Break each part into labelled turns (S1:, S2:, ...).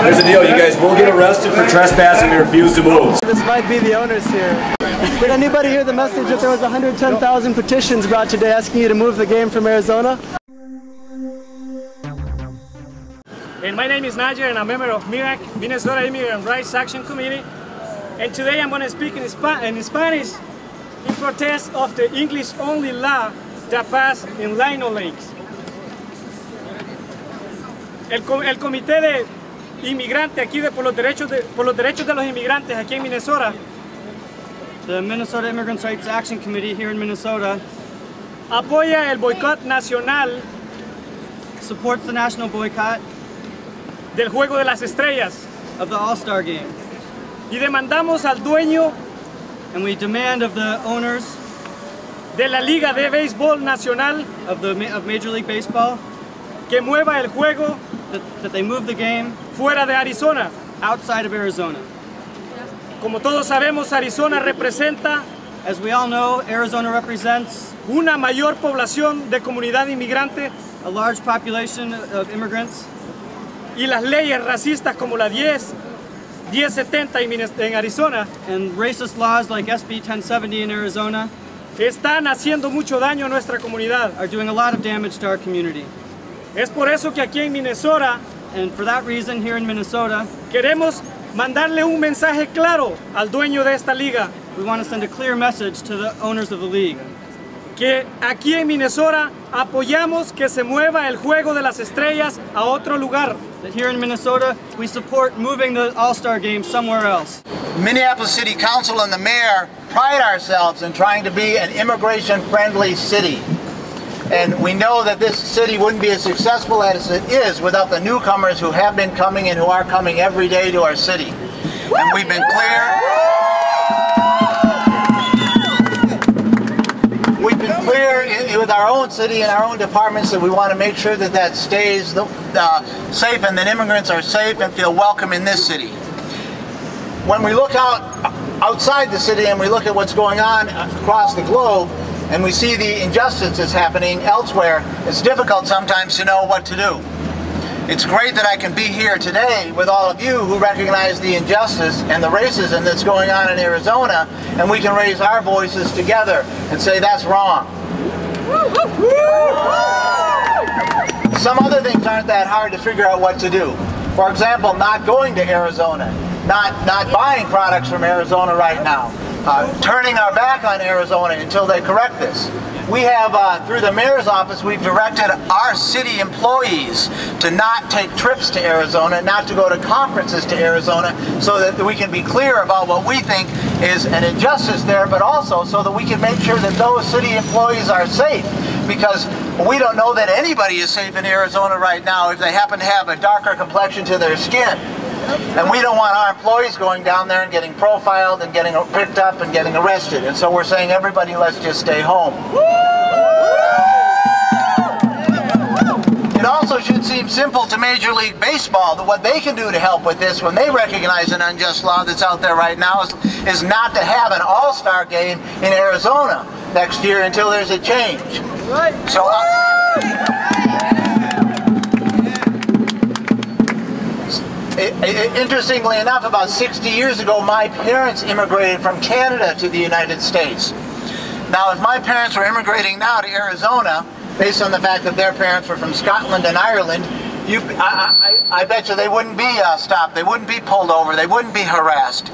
S1: Here's the deal, you guys will get arrested for trespassing and refuse to move.
S2: This might be the owners here. Did anybody hear the message that there was 110,000 petitions brought today asking you to move the game from Arizona?
S3: And my name is Najer and I'm a member of MIRAC, Minnesota Immigrant Rights Action Committee. And today I'm going to speak in Spanish in protest of the English-only law that passed in Lino Lakes. El comité de inmigrantes aquí por los derechos de los inmigrantes aquí en Minnesota.
S2: The Minnesota Immigrants Rights Action Committee here in Minnesota
S3: apoya el boicot nacional,
S2: supports the national boycott
S3: del Juego de las Estrellas
S2: of the All-Star Game.
S3: Y demandamos al dueño
S2: and we demand of the owners
S3: de la Liga de Béisbol Nacional
S2: of Major League Baseball
S3: que mueva el juego
S2: that they move the game
S3: fuera de Arizona.
S2: Outside of Arizona.
S3: Como todos sabemos, Arizona representa,
S2: as we all know, Arizona represents
S3: una mayor población de comunidad inmigrante,
S2: a large population of immigrants,
S3: y las leyes racistas como la 1070 en Arizona,
S2: and racist laws like SB 1070 in Arizona,
S3: están haciendo mucho daño a nuestra comunidad.
S2: Are doing a lot of damage to our community.
S3: Es por eso que aquí en Minnesota,
S2: and for that reason here in Minnesota,
S3: queremos mandarle un mensaje claro al dueño de esta liga.
S2: We want to send a clear message to the owners of the league.
S3: Que aquí en Minnesota apoyamos que se mueva el Juego de las Estrellas a otro lugar.
S2: That here in Minnesota, we support moving the All-Star Game somewhere else.
S4: Minneapolis City Council and the mayor pride ourselves in trying to be an immigration-friendly city. And we know that this city wouldn't be as successful as it is without the newcomers who have been coming and who are coming every day to our city. And we've been clear with our own city and our own departments that we want to make sure that that stays safe and that immigrants are safe and feel welcome in this city. When we look outside the city and we look at what's going on across the globe, and we see the injustice that's happening elsewhere, it's difficult sometimes to know what to do. It's great that I can be here today with all of you who recognize the injustice and the racism that's going on in Arizona, and we can raise our voices together and say that's wrong. Some other things aren't that hard to figure out what to do. For example, not going to Arizona, not buying products from Arizona right now. Turning our back on Arizona until they correct this. We have, through the mayor's office, we've directed our city employees to not take trips to Arizona, not to go to conferences to Arizona, so that we can be clear about what we think is an injustice there, but also so that we can make sure that those city employees are safe. Because we don't know that anybody is safe in Arizona right now if they happen to have a darker complexion to their skin. And we don't want our employees going down there and getting profiled and getting picked up and getting arrested. And so we're saying, everybody, let's just stay home. It also should seem simple to Major League Baseball that what they can do to help with this when they recognize an unjust law that's out there right now is not to have an all-star game in Arizona next year until there's a change. So, interestingly enough, about 60 years ago, my parents immigrated from Canada to the United States. Now, if my parents were immigrating now to Arizona, based on the fact that their parents were from Scotland and Ireland, I bet you they wouldn't be stopped, they wouldn't be pulled over, they wouldn't be harassed,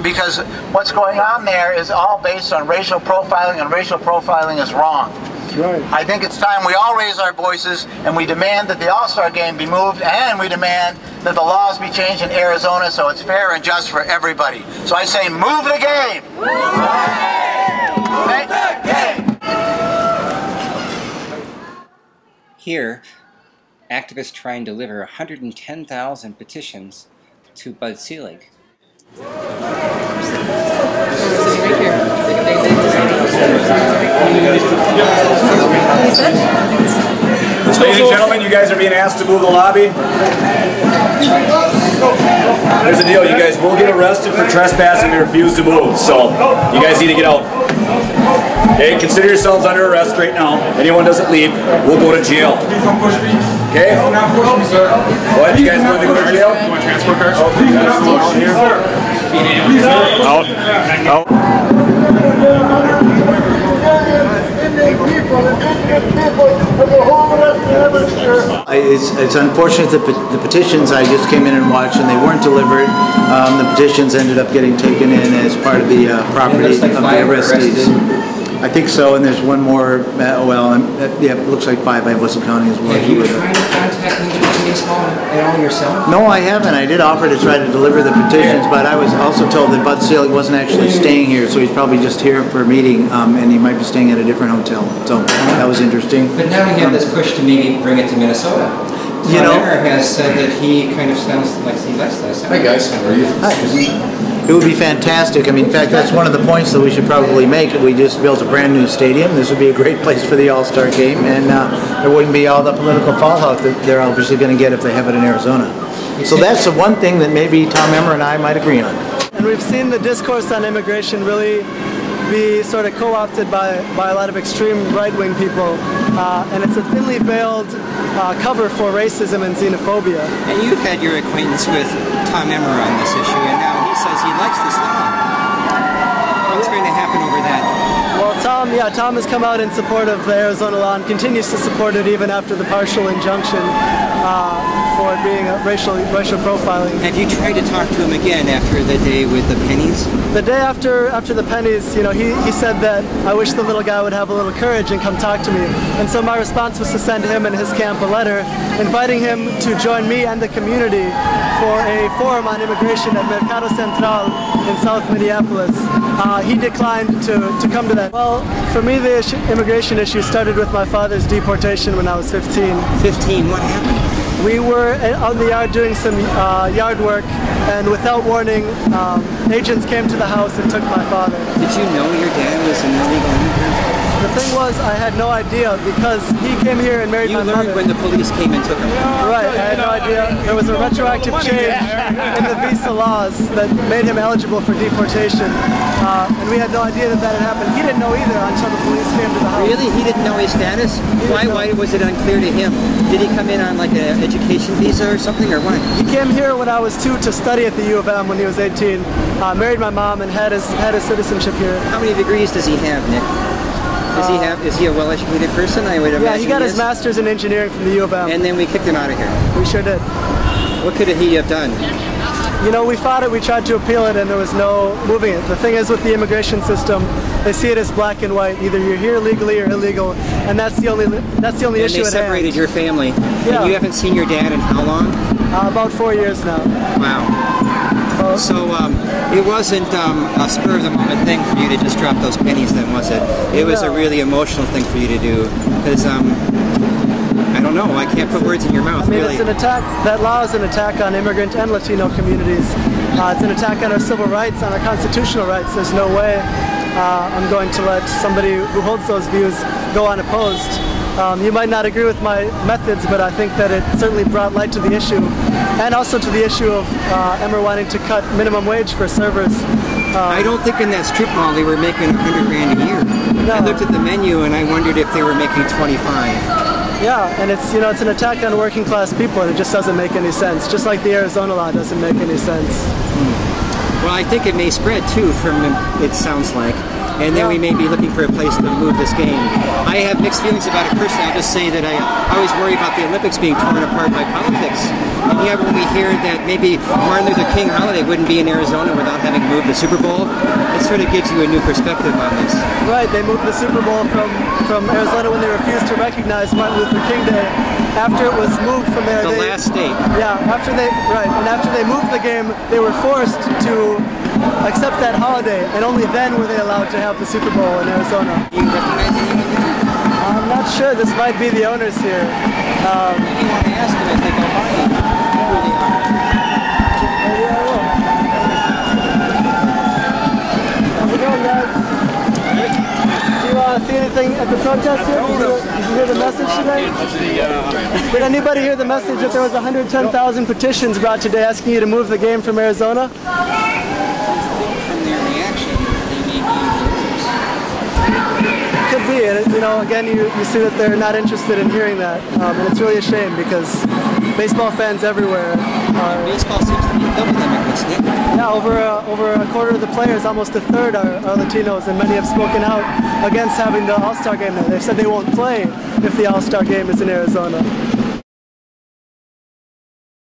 S4: because what's going on there is all based on racial profiling, and racial profiling is wrong. Right. I think it's time we all raise our voices and we demand that the All-Star Game be moved, and we demand that the laws be changed in Arizona so it's fair and just for everybody. So I say, move the game! Move the game!
S5: Here, activists try and deliver 110,000 petitions to Bud Selig.
S1: Ladies and gentlemen, you guys are being asked to move the lobby. Here's the deal, you guys will get arrested for trespassing and refuse to move, so you guys need to get out. Okay, consider yourselves under arrest right now. If anyone doesn't leave, we'll go to jail. Okay? What, you guys want to go to jail? passport cards? Out. Out.
S4: It's unfortunate that the petitions I just came in and watched and they weren't delivered. The petitions ended up getting taken in as part of the property of the arrestees. I think so, and there's one more. Yeah, it looks like 5. I wasn't counting as well.
S5: Have you tried to contact Minneapolis Police at all yourself?
S4: No, I haven't. I did offer to try to deliver the petitions, but I was also told that Bud Selig wasn't actually staying here, so he's probably just here for a meeting, and he might be staying at a different hotel. So that was interesting.
S5: But now we have this push to maybe bring it to Minnesota. Tom Emmer has said that he kind of sounds like he likes this.
S6: Hi guys, how are you?
S4: Hi. It would be fantastic. I mean, in fact, that's one of the points that we should probably make. We just built a brand new stadium. This would be a great place for the All-Star game, and there wouldn't be all the political fallout that they're obviously going to get if they have it in Arizona. So that's the one thing that maybe Tom Emmer and I might agree on.
S2: And we've seen the discourse on immigration really be sort of co-opted by a lot of extreme right-wing people, and it's a thinly veiled cover for racism and xenophobia.
S5: And you've had your acquaintance with Tom Emmer on this issue, and now he says he likes this law. What's going to happen over that?
S2: Well, Tom has come out in support of the Arizona law and continues to support it even after the partial injunction for it being a racial profiling.
S5: Have you tried to talk to him again after the day with the pennies?
S2: The day after the pennies, you know, he said that I wish the little guy would have a little courage and come talk to me. And so my response was to send him and his camp a letter inviting him to join me and the community for a forum on immigration at Mercado Central in South Minneapolis. He declined to come to that. Well, for me, the immigration issue started with my father's deportation when I was 15.
S5: 15? What happened?
S2: We were out in the yard doing some yard work, and without warning, agents came to the house and took my father.
S5: Did you know your dad was an illegal immigrant?
S2: The thing was, I had no idea because he came here and married my mother.
S5: You learned when the police came and took him?
S2: Right, I had no idea. There was a retroactive change in the visa laws that made him eligible for deportation, and we had no idea that had happened. He didn't know either until the police came to the house.
S5: Really? He didn't know his status? Why was it unclear to him? Did he come in on like an education visa or something, or what?
S2: He came here when I was 2 to study at the U of M when he was 18, married my mom, and had his citizenship here.
S5: How many degrees does he have, Nick? Is he a well-educated person? I would imagine.
S2: Yeah, he got his master's in engineering from the U of M.
S5: And then we kicked him out of here.
S2: We sure did.
S5: What could he have done?
S2: You know, we fought it, we tried to appeal it, and there was no moving it. The thing is with the immigration system, they see it as black and white. Either you're here legally or illegal, and that's the only issue at hand.
S5: And they separated your family. Yeah. And you haven't seen your dad in how long?
S2: About 4 years now.
S5: Wow. So it wasn't a spur of the moment thing for you to just drop those pennies then, was it? It was a really emotional thing for you to do, because I don't know, I can't put words in your mouth.
S2: I mean,
S5: really.
S2: It's an attack. That law is an attack on immigrant and Latino communities. It's an attack on our civil rights, on our constitutional rights. There's no way I'm going to let somebody who holds those views go unopposed. You might not agree with my methods, but I think that it certainly brought light to the issue, and also to the issue of Emmer wanting to cut minimum wage for servers.
S5: I don't think in that strip mall they were making $100 grand a year. No. I looked at the menu and I wondered if they were making 25.
S2: Yeah, and it's an attack on working class people, and it just doesn't make any sense. Just like the Arizona law doesn't make any sense.
S5: Well, I think it may spread too, from it sounds like. And then we may be looking for a place to move this game. I have mixed feelings about it personally. I'll just say that I always worry about the Olympics being torn apart by politics. And yet when we hear that maybe Martin Luther King holiday wouldn't be in Arizona without having moved the Super Bowl, it sort of gives you a new perspective on this.
S2: Right, they moved the Super Bowl from Arizona when they refused to recognize Martin Luther King Day. After it was moved from there,
S5: the last state.
S2: Yeah, after they moved the game, they were forced to accept that holiday, and only then were they allowed to have the Super Bowl in Arizona.
S5: Do you recognize anyone there?
S2: I'm not sure. This might be the owners here.
S5: Maybe you want to ask them if they go by who they are.
S2: Maybe I will. How's it going, guys? Do you see anything at the protest here? Did you hear the message today? Did anybody hear the message that there was 110,000 petitions brought today asking you to move the game from Arizona? Could be, and you know, again, you see that they're not interested in hearing that, and it's really a shame because baseball fans everywhere are.
S5: Baseball seems to be
S2: Yeah, over a quarter of the players, almost a third are Latinos, and many have spoken out against having the All-Star game there. They've said they won't play if the All-Star game is in Arizona.